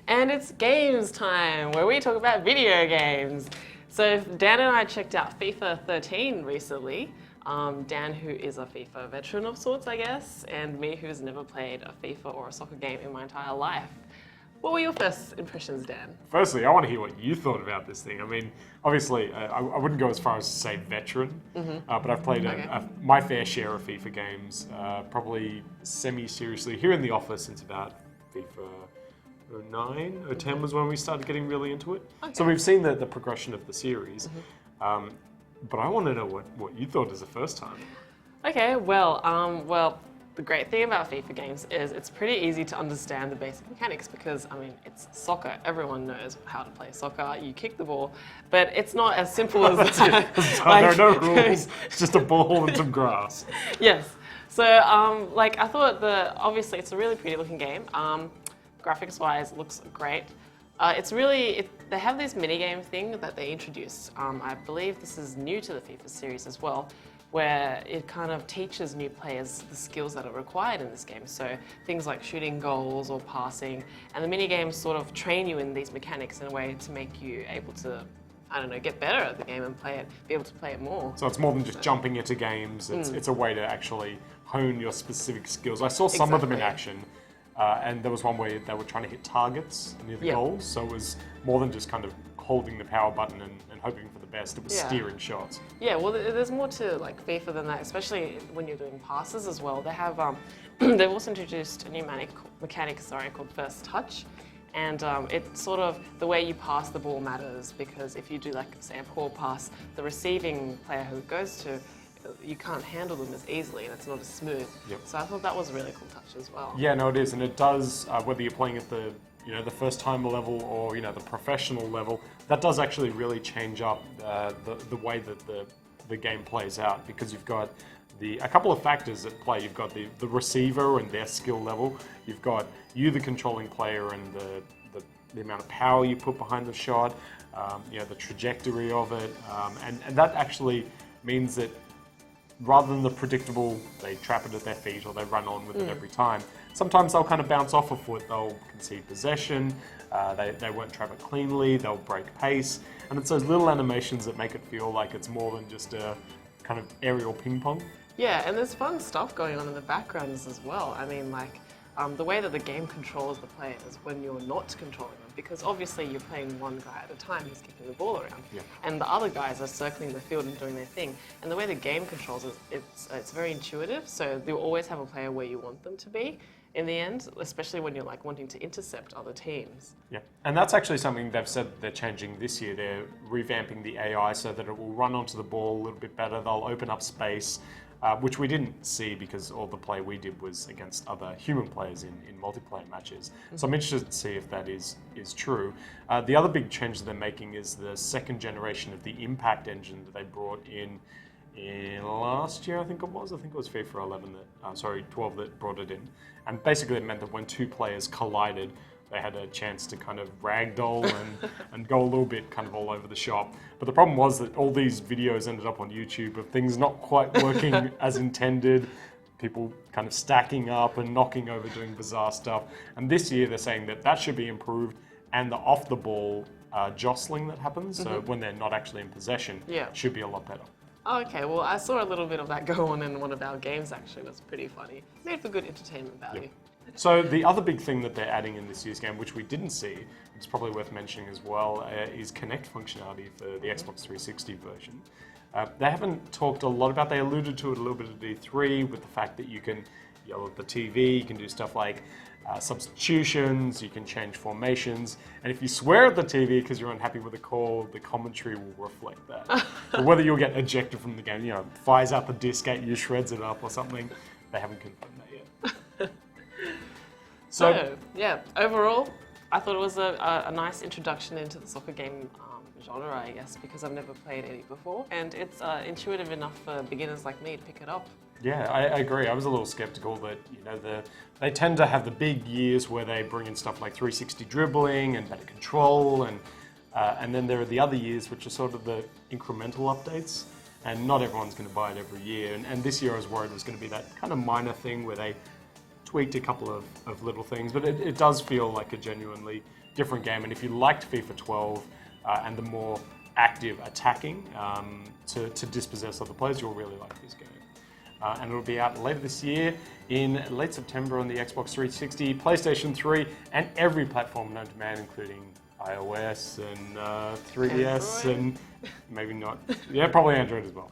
And it's games time, where we talk about video games. So Dan and I checked out FIFA 13 recently. Dan, who is a FIFA veteran of sorts, I guess, and me, who's never played a FIFA or a soccer game in my entire life. What were your first impressions, Dan? Firstly, I want to hear what you thought about this thing. I mean, obviously, I wouldn't go as far as to say veteran, but I've played my fair share of FIFA games, probably semi-seriously here in the office since about FIFA 09 or 10 was when we started getting really into it. Okay. So we've seen the progression of the series, but I want to know what you thought as a first time. Okay, well, the great thing about FIFA games is it's pretty easy to understand the basic mechanics because, I mean, it's soccer. Everyone knows how to play soccer. You kick the ball, but it's not as simple as that. There are no rules. It's just a ball and some grass. Yes. So, I thought obviously it's a really pretty looking game. Graphics-wise, it looks great. They have this mini-game thing that they introduced. I believe this is new to the FIFA series as well, where it kind of teaches new players the skills that are required in this game. So things like shooting goals or passing, and the mini games sort of train you in these mechanics in a way to make you able to, I don't know, get better at the game and be able to play it more. So it's more than just jumping into games. It's a way to actually hone your specific skills. I saw some of them in action, and there was one where they were trying to hit targets near the goals. So it was more than just kind of holding the power button and hoping for the best. It was steering shots. Yeah, well, there's more to like FIFA than that, especially when you're doing passes as well. They have they've also introduced a new mechanic called First Touch, and it's sort of the way you pass the ball matters because if you do like say a poor pass, the receiving player who it goes to, you can't handle them as easily and it's not as smooth. Yep. So I thought that was a really cool touch as well. Yeah, no, it is, and it does whether you're playing at the the first time level or the professional level, that does actually really change up the way that the game plays out because you've got a couple of factors at play. You've got the receiver and their skill level. You've got you, the controlling player, and the amount of power you put behind the shot. The trajectory of it, and that actually means that rather than the predictable, they trap it at their feet or they run on with it every time. Sometimes they'll kind of bounce off a foot, they'll concede possession, they won't trap it cleanly, they'll break pace, and it's those little animations that make it feel like it's more than just a kind of aerial ping pong. Yeah, and there's fun stuff going on in the backgrounds as well. I mean, the way that the game controls the players when you're not controlling them, because obviously you're playing one guy at a time who's kicking the ball around, and the other guys are circling the field and doing their thing. And the way the game controls it, it's very intuitive, so you'll always have a player where you want them to be in the end, especially when you're wanting to intercept other teams. Yeah, and that's actually something they've said they're changing this year. They're revamping the AI so that it will run onto the ball a little bit better. They'll open up space. Which we didn't see because all the play we did was against other human players in multiplayer matches. So I'm interested to see if that is true. The other big change that they're making is the second generation of the Impact engine that they brought in last year, I think it was. I think it was FIFA 12 that brought it in. And basically it meant that when two players collided, they had a chance to kind of ragdoll and go a little bit kind of all over the shop. But the problem was that all these videos ended up on YouTube of things not quite working as intended, people kind of stacking up and knocking over, doing bizarre stuff. And this year they're saying that should be improved, and the off-the-ball jostling that happens, so when they're not actually in possession, should be a lot better. Oh, okay, well, I saw a little bit of that go on in one of our games, actually. It was pretty funny. Made for good entertainment value. Yep. So the other big thing that they're adding in this year's game, which we didn't see, it's probably worth mentioning as well, is Kinect functionality for the Xbox 360 version. They haven't talked a lot about, they alluded to it a little bit at E3 with the fact that you can yell at the TV, you can do stuff like substitutions, you can change formations, and if you swear at the TV because you're unhappy with the call, the commentary will reflect that. But whether you'll get ejected from the game, fires out the disc at you, shreds it up or something, they haven't confirmed that yet. So yeah, overall, I thought it was a nice introduction into the soccer game genre, I guess, because I've never played any before, and it's intuitive enough for beginners like me to pick it up. Yeah, I agree. I was a little skeptical that they tend to have the big years where they bring in stuff like 360 dribbling and better control, and then there are the other years which are sort of the incremental updates, and not everyone's going to buy it every year. And this year I was worried it was going to be that kind of minor thing where they tweaked a couple of little things, but it does feel like a genuinely different game. And if you liked FIFA 12 and the more active attacking to dispossess other players, you'll really like this game. And it'll be out later this year in late September on the Xbox 360, PlayStation 3, and every platform known to man, including iOS and 3DS Android. and maybe not. Yeah, probably Android as well.